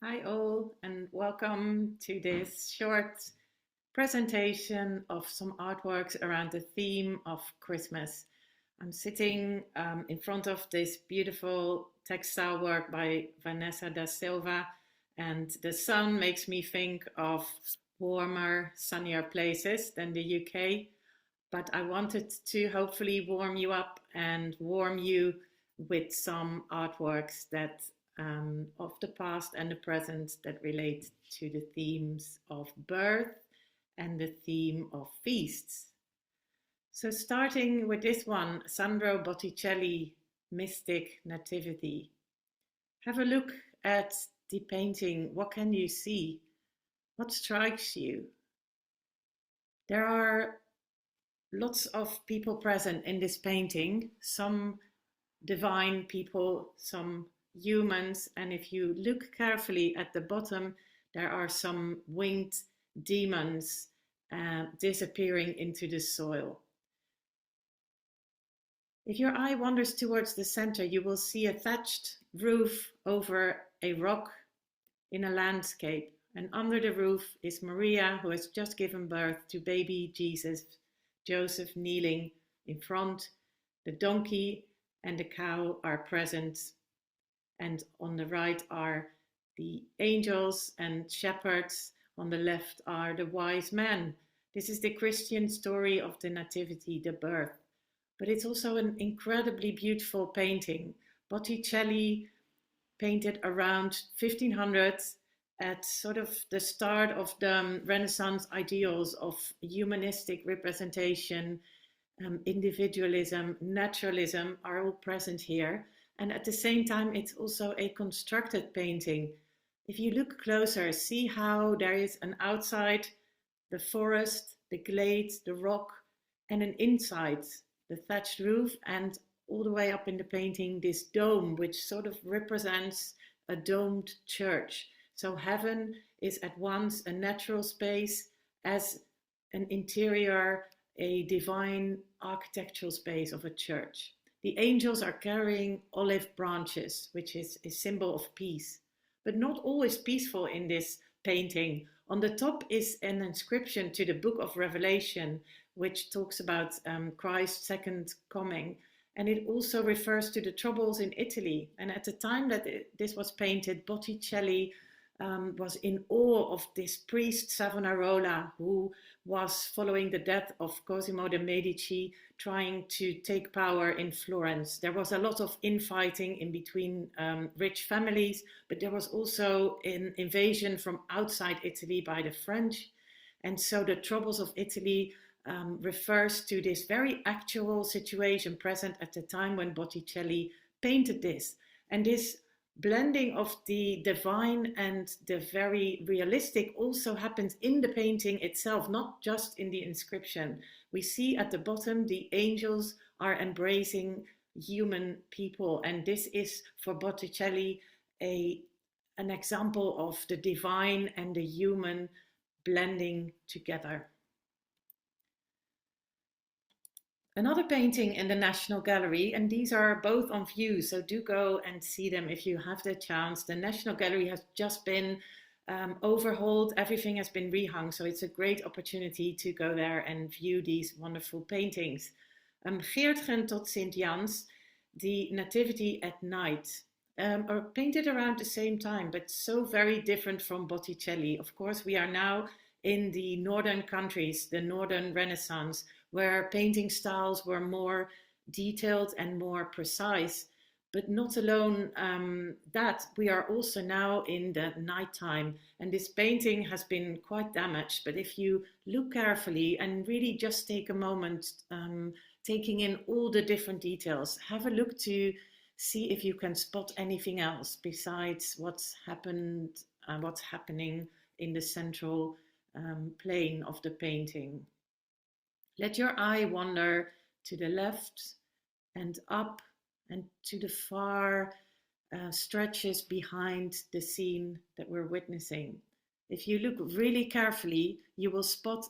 Hi all, and welcome to this short presentation of some artworks around the theme of Christmas. I'm sitting in front of this beautiful textile work by Vanessa da Silva, and the sun makes me think of warmer, sunnier places than the UK. But I wanted to hopefully warm you up and warm you with some artworks that of the past and the present that relate to the themes of birth and the theme of feasts. So starting with this one, Sandro Botticelli, Mystic Nativity. Have a look at the painting. What can you see? What strikes you? There are lots of people present in this painting, some divine people, some humans, and if you look carefully at the bottom, there are some winged demons disappearing into the soil. If your eye wanders towards the center, you will see a thatched roof over a rock in a landscape, and under the roof is Maria, who has just given birth to baby Jesus, Joseph kneeling in front. The donkey and the cow are present, and on the right are the angels and shepherds. On the left are the wise men. This is the Christian story of the Nativity, the birth. But it's also an incredibly beautiful painting. Botticelli painted around 1500 at sort of the start of the Renaissance ideals of humanistic representation. Individualism, naturalism are all present here. And at the same time, it's also a constructed painting. If you look closer, see how there is an outside, the forest, the glade, the rock, and an inside, the thatched roof, and all the way up in the painting, this dome, which sort of represents a domed church. So heaven is at once a natural space as an interior, a divine architectural space of a church. The angels are carrying olive branches, which is a symbol of peace, but not always peaceful in this painting. On the top is an inscription to the book of Revelation, which talks about Christ's second coming. And it also refers to the troubles in Italy. And at the time that this was painted, Botticelli was in awe of this priest Savonarola, who was following the death of Cosimo de' Medici, trying to take power in Florence. There was a lot of infighting in between rich families, but there was also an invasion from outside Italy by the French. And so the troubles of Italy refers to this very actual situation present at the time when Botticelli painted this. And this blending of the divine and the very realistic also happens in the painting itself, not just in the inscription. We see at the bottom the angels are embracing human people, and this is for Botticelli an example of the divine and the human blending together. Another painting in the National Gallery, and these are both on view, so do go and see them if you have the chance. The National Gallery has just been overhauled, everything has been rehung, so it's a great opportunity to go there and view these wonderful paintings. Geertgen tot Sint Jans, the Nativity at Night, are painted around the same time, but so very different from Botticelli. Of course, we are now in the northern countries, the Northern Renaissance, where painting styles were more detailed and more precise. But not alone that, we are also now in the nighttime, and this painting has been quite damaged. But if you look carefully and really just take a moment, taking in all the different details, have a look to see if you can spot anything else besides what's happening in the central plane of the painting. Let your eye wander to the left and up and to the far stretches behind the scene that we're witnessing. If you look really carefully, you will spot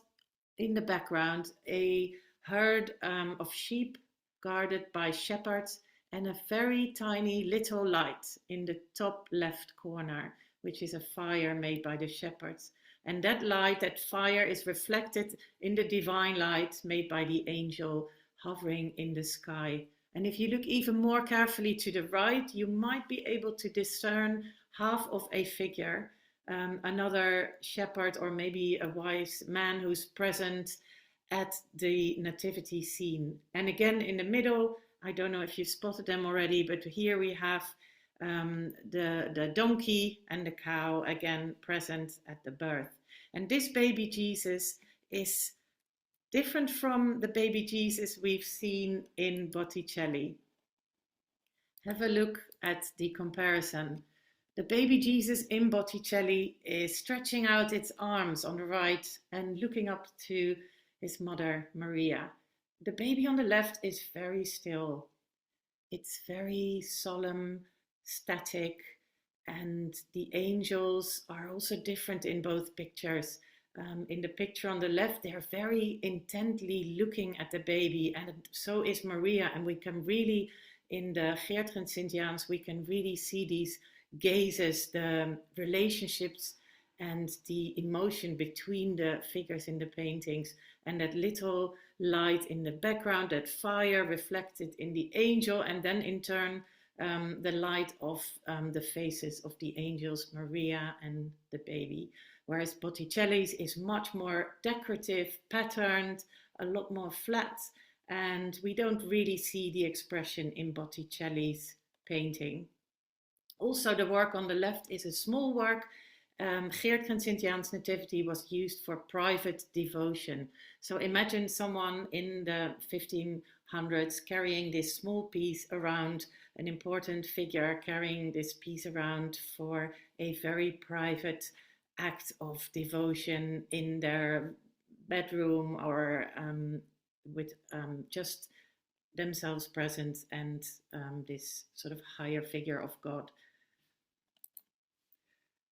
in the background a herd of sheep guarded by shepherds and a very tiny little light in the top left corner. which is a fire made by the shepherds. And that light, that fire, is reflected in the divine light made by the angel hovering in the sky. And if you look even more carefully to the right, you might be able to discern half of a figure, another shepherd or maybe a wise man who's present at the nativity scene. And again, in the middle, I don't know if you spotted them already, but here we have the donkey and the cow again present at the birth. And this baby Jesus is different from the baby Jesus we've seen in Botticelli. Have a look at the comparison. The baby Jesus in Botticelli is stretching out its arms on the right and looking up to his mother, Maria. The baby on the left is very still. It's very solemn, static, and the angels are also different in both pictures. In the picture on the left, they're very intently looking at the baby, and so is Maria. And we can really, in the Geertruiden Sint-Jaans, we can really see these gazes, the relationships and the emotion between the figures in the paintings, and that little light in the background, that fire reflected in the angel, and then in turn the light of the faces of the angels, Maria and the baby. Whereas Botticelli's is much more decorative, patterned, a lot more flat, and we don't really see the expression in Botticelli's painting. Also, the work on the left is a small work. Geertruiden Sint-Jaans Nativity was used for private devotion. So imagine someone in the 1500s carrying this small piece around, an important figure carrying this piece around for a very private act of devotion in their bedroom, or with just themselves present and this sort of higher figure of God.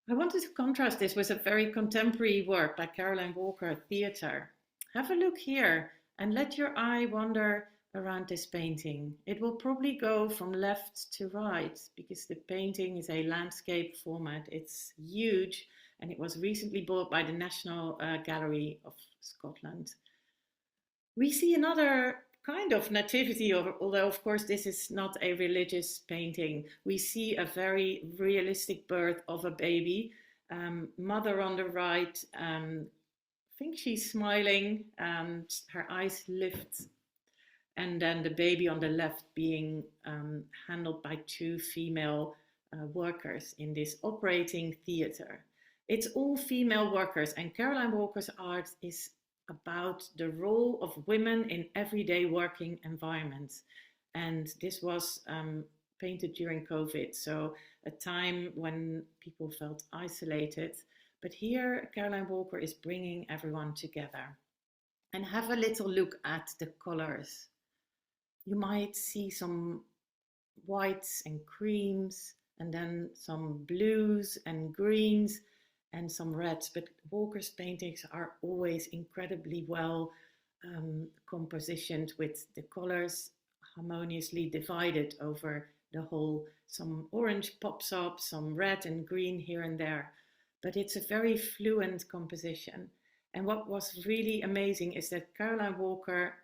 I wanted to contrast this with a very contemporary work by Caroline Walker, Theatre. Have a look here and let your eye wander around this painting. It will probably go from left to right because the painting is a landscape format. It's huge, and it was recently bought by the National Gallery of Scotland. We see another kind of nativity, although of course this is not a religious painting. We see a very realistic birth of a baby. Mother on the right, I think she's smiling, her eyes lift, and then the baby on the left being handled by two female workers in this operating theatre. It's all female workers, and Caroline Walker's art is about the role of women in everyday working environments. And this was painted during COVID, so a time when people felt isolated. But here, Caroline Walker is bringing everyone together. And have a little look at the colors. You might see some whites and creams, and then some blues and greens, and some reds, but Walker's paintings are always incredibly well compositioned, with the colors harmoniously divided over the whole. Some orange pops up, some red and green here and there, but it's a very fluent composition. And what was really amazing is that Caroline Walker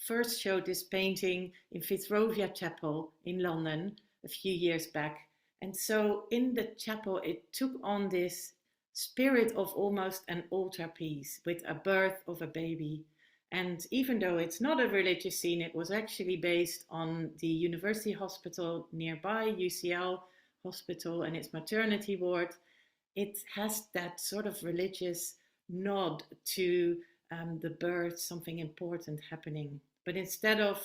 first showed this painting in Fitzrovia Chapel in London a few years back. And so in the chapel, it took on this spirit of almost an altar piece with a birth of a baby. And even though it's not a religious scene, it was actually based on the university hospital nearby, UCL hospital, and its maternity ward. It has that sort of religious nod to the birth, something important happening. But instead of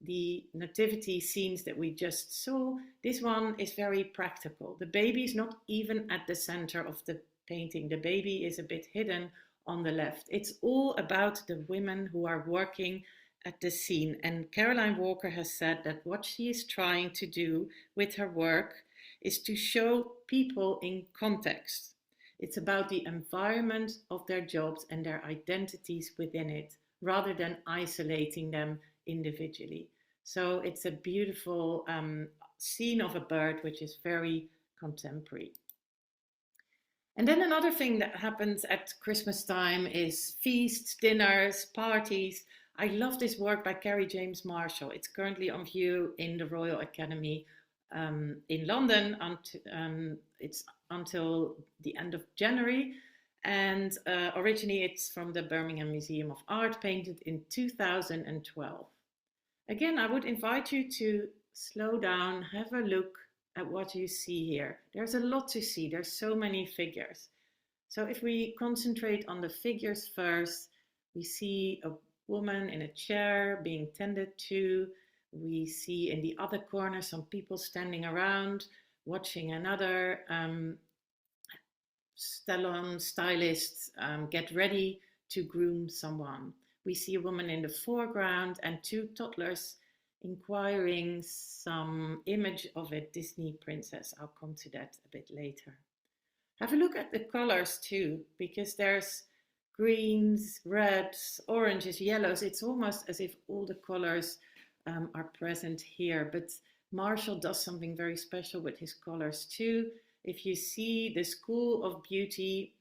the nativity scenes that we just saw, this one is very practical. The baby is not even at the center of the painting. The baby is a bit hidden on the left. It's all about the women who are working at the scene. And Caroline Walker has said that what she is trying to do with her work is to show people in context. It's about the environment of their jobs and their identities within it, rather than isolating them individually. So it's a beautiful scene of a bird, which is very contemporary. And then another thing that happens at Christmas time is feasts, dinners, parties. I love this work by Kerry James Marshall. It's currently on view in the Royal Academy in London. It's until the end of January. And originally it's from the Birmingham Museum of Art, painted in 2012. Again, I would invite you to slow down, have a look at what you see here. There's a lot to see. There's so many figures. So if we concentrate on the figures first, we see a woman in a chair being tended to. We see in the other corner some people standing around watching another salon stylist get ready to groom someone. We see a woman in the foreground and two toddlers inquiring some image of a Disney princess. I'll come to that a bit later. Have a look at the colors too, because there's greens, reds, oranges, yellows. It's almost as if all the colors are present here. But Marshall does something very special with his colors too. If you see the School of Beauty,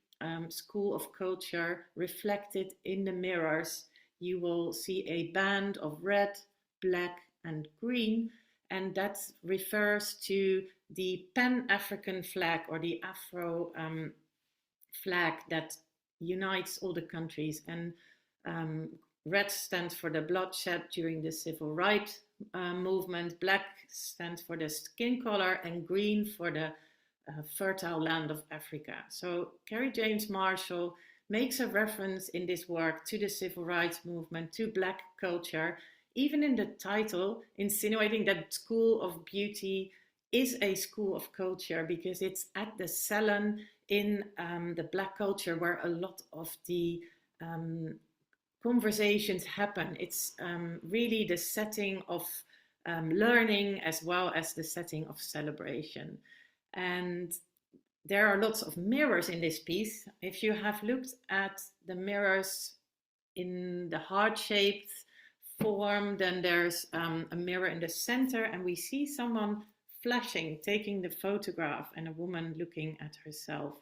School of Culture reflected in the mirrors, you will see a band of red, black, and green, and that refers to the Pan-African flag, or the Afro flag that unites all the countries. And red stands for the bloodshed during the civil rights movement, black stands for the skin color, and green for the fertile land of Africa. So Kerry James Marshall makes a reference in this work to the civil rights movement, to black culture, even in the title, insinuating that School of Beauty is a school of culture, because it's at the salon in the black culture where a lot of the conversations happen. It's really the setting of learning as well as the setting of celebration. And there are lots of mirrors in this piece. If you have looked at the mirrors in the heart-shaped form, then there's a mirror in the center, and we see someone flashing, taking the photograph, and a woman looking at herself.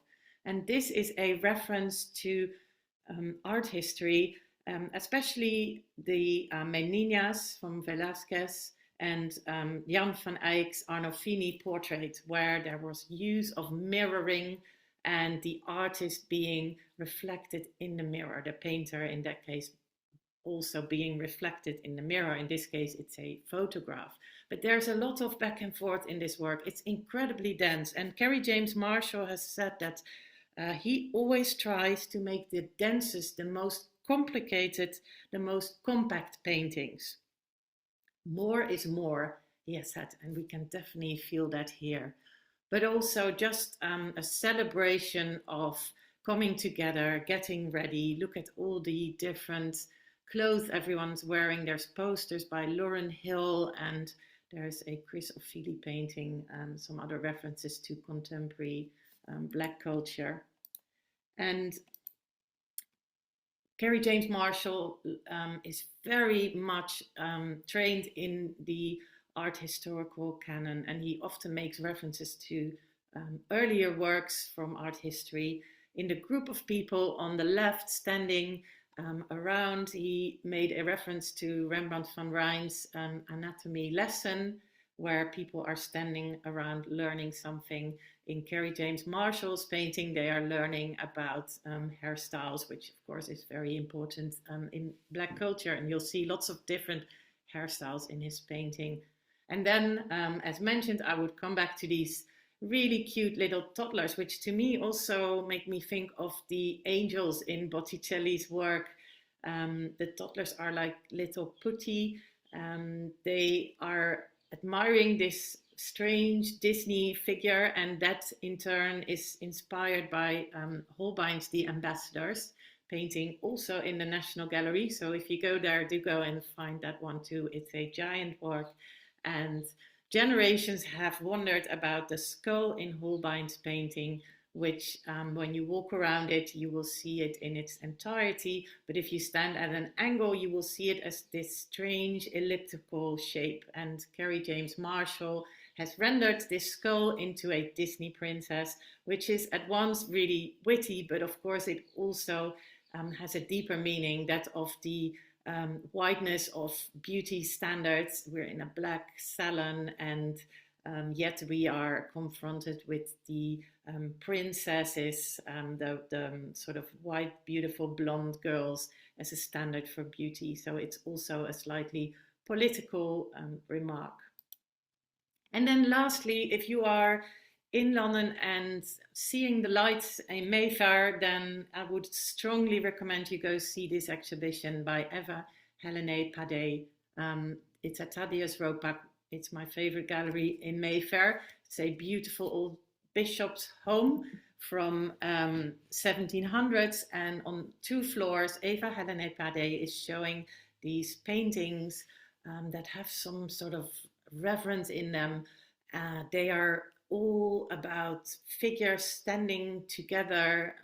And this is a reference to art history, especially the Meninas from Velázquez and Jan van Eyck's Arnolfini portrait, where there was use of mirroring and the artist being reflected in the mirror, the painter in that case also being reflected in the mirror. In this case, it's a photograph. But there's a lot of back and forth in this work. It's incredibly dense. And Kerry James Marshall has said that he always tries to make the densest, the most complicated, the most compact paintings. More is more, he has said, and we can definitely feel that here. But also just a celebration of coming together, getting ready. Look at all the different clothes everyone's wearing. There's posters by Lauryn Hill, and there's a Chris Ofili painting, some other references to contemporary black culture. And Kerry James Marshall is very much trained in the art historical canon, and he often makes references to earlier works from art history. In the group of people on the left standing around, he made a reference to Rembrandt van Rijn's anatomy lesson, where people are standing around learning something. In Kerry James Marshall's painting, they are learning about hairstyles, which of course is very important in black culture, and you'll see lots of different hairstyles in his painting. And then, as mentioned, I would come back to these really cute little toddlers, which to me also make me think of the angels in Botticelli's work. The toddlers are like little putti. They are admiring this strange Disney figure, and that in turn is inspired by Holbein's The Ambassadors painting, also in the National Gallery. So if you go there, do go and find that one too. It's a giant work, and generations have wondered about the skull in Holbein's painting, which when you walk around it, you will see it in its entirety. But if you stand at an angle, you will see it as this strange elliptical shape. And Kerry James Marshall has rendered this skull into a Disney princess, which is at once really witty, but of course it also has a deeper meaning, that of the wideness of beauty standards. We're in a black salon, and yet we are confronted with the princesses, the sort of white, beautiful blonde girls as a standard for beauty. So it's also a slightly political remark. And then lastly, if you are in London and seeing the lights in Mayfair, then I would strongly recommend you go see this exhibition by Eva Helene Pade. It's at Thaddeus Ropac. It's my favorite gallery in Mayfair. It's a beautiful old bishop's home from 1700s, and on 2 floors, Eva Helene Pade is showing these paintings that have some sort of reverence in them. They are all about figures standing together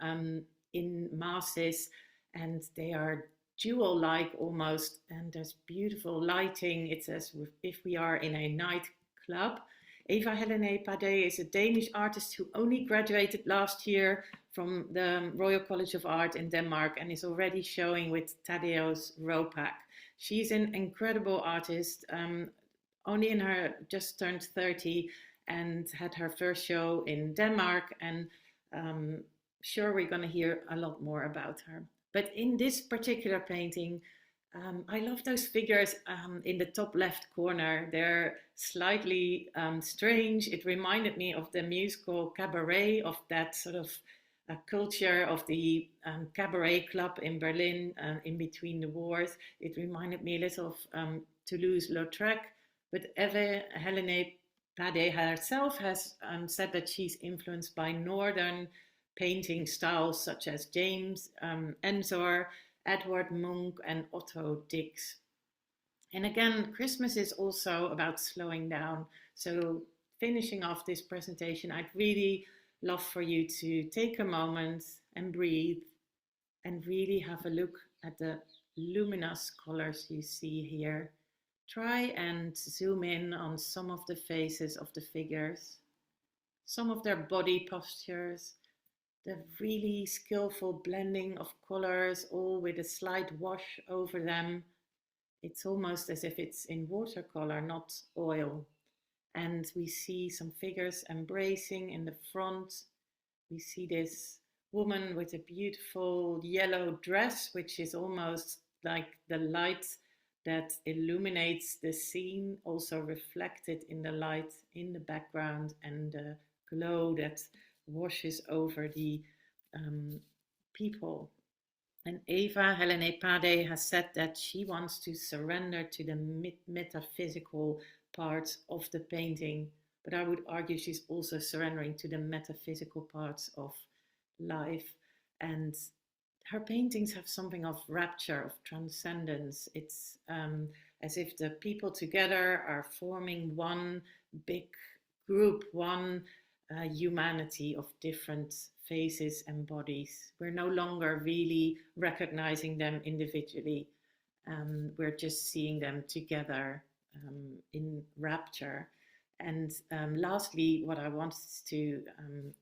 in masses, and they are jewel-like almost, and there's beautiful lighting. It's as if we are in a nightclub. Eva Helene Pade is a Danish artist who only graduated last year from the Royal College of Art in Denmark and is already showing with Thaddeus Ropac. She's an incredible artist, only in her just turned 30, and had her first show in Denmark, and sure we're going to hear a lot more about her. But in this particular painting, I love those figures in the top left corner. They're slightly strange. It reminded me of the musical Cabaret, of that sort of culture of the cabaret club in Berlin in between the wars. It reminded me a little of Toulouse-Lautrec. But Eva Helene Pade herself has said that she's influenced by Northern painting styles such as James Ensor, Edward Munch, and Otto Dix. And again, Christmas is also about slowing down. So finishing off this presentation, I'd really love for you to take a moment and breathe and really have a look at the luminous colors you see here. Try and zoom in on some of the faces of the figures, some of their body postures, the really skillful blending of colors, all with a slight wash over them. It's almost as if it's in watercolor, not oil. And we see some figures embracing in the front. We see this woman with a beautiful yellow dress, which is almost like the light that illuminates the scene, also reflected in the light in the background, and the glow that washes over the people. And Eva Helene Pade has said that she wants to surrender to the metaphysical parts of the painting, but I would argue she's also surrendering to the metaphysical parts of life. And her paintings have something of rapture, of transcendence. It's as if the people together are forming one big group, one humanity of different faces and bodies. We're no longer really recognizing them individually. We're just seeing them together in rapture. And lastly, what I want to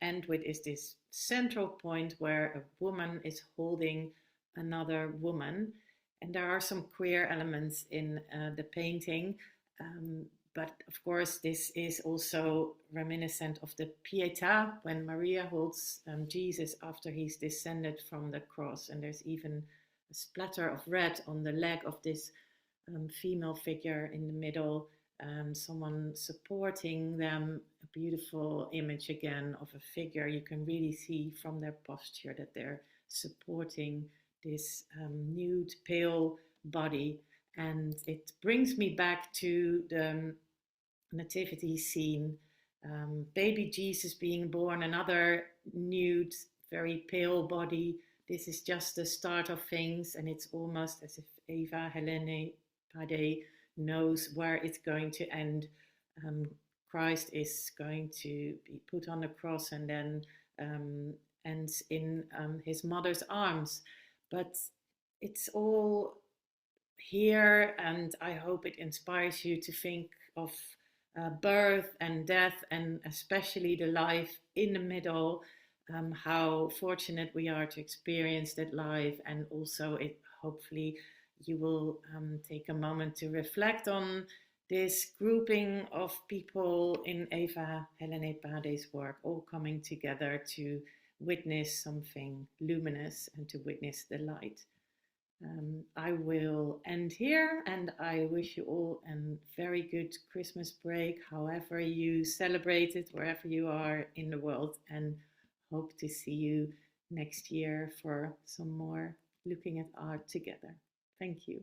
end with is this central point where a woman is holding another woman. And there are some queer elements in the painting. But of course, this is also reminiscent of the Pietà, when Maria holds Jesus after he's descended from the cross. And there's even a splatter of red on the leg of this female figure in the middle. Someone supporting them, a beautiful image again of a figure. You can really see from their posture that they're supporting this nude, pale body. And it brings me back to the nativity scene, baby Jesus being born, another nude, very pale body. This is just the start of things, and it's almost as if Eva Helene Pade knows where it's going to end. Christ is going to be put on the cross and then ends in his mother's arms. But it's all here, and I hope it inspires you to think of birth and death, and especially the life in the middle. How fortunate we are to experience that life, and also it hopefully you will take a moment to reflect on this grouping of people in Eva Helene Pade's work, all coming together to witness something luminous and to witness the light. I will end here, and I wish you all a very good Christmas break, however you celebrate it, wherever you are in the world, and hope to see you next year for some more looking at art together. Thank you.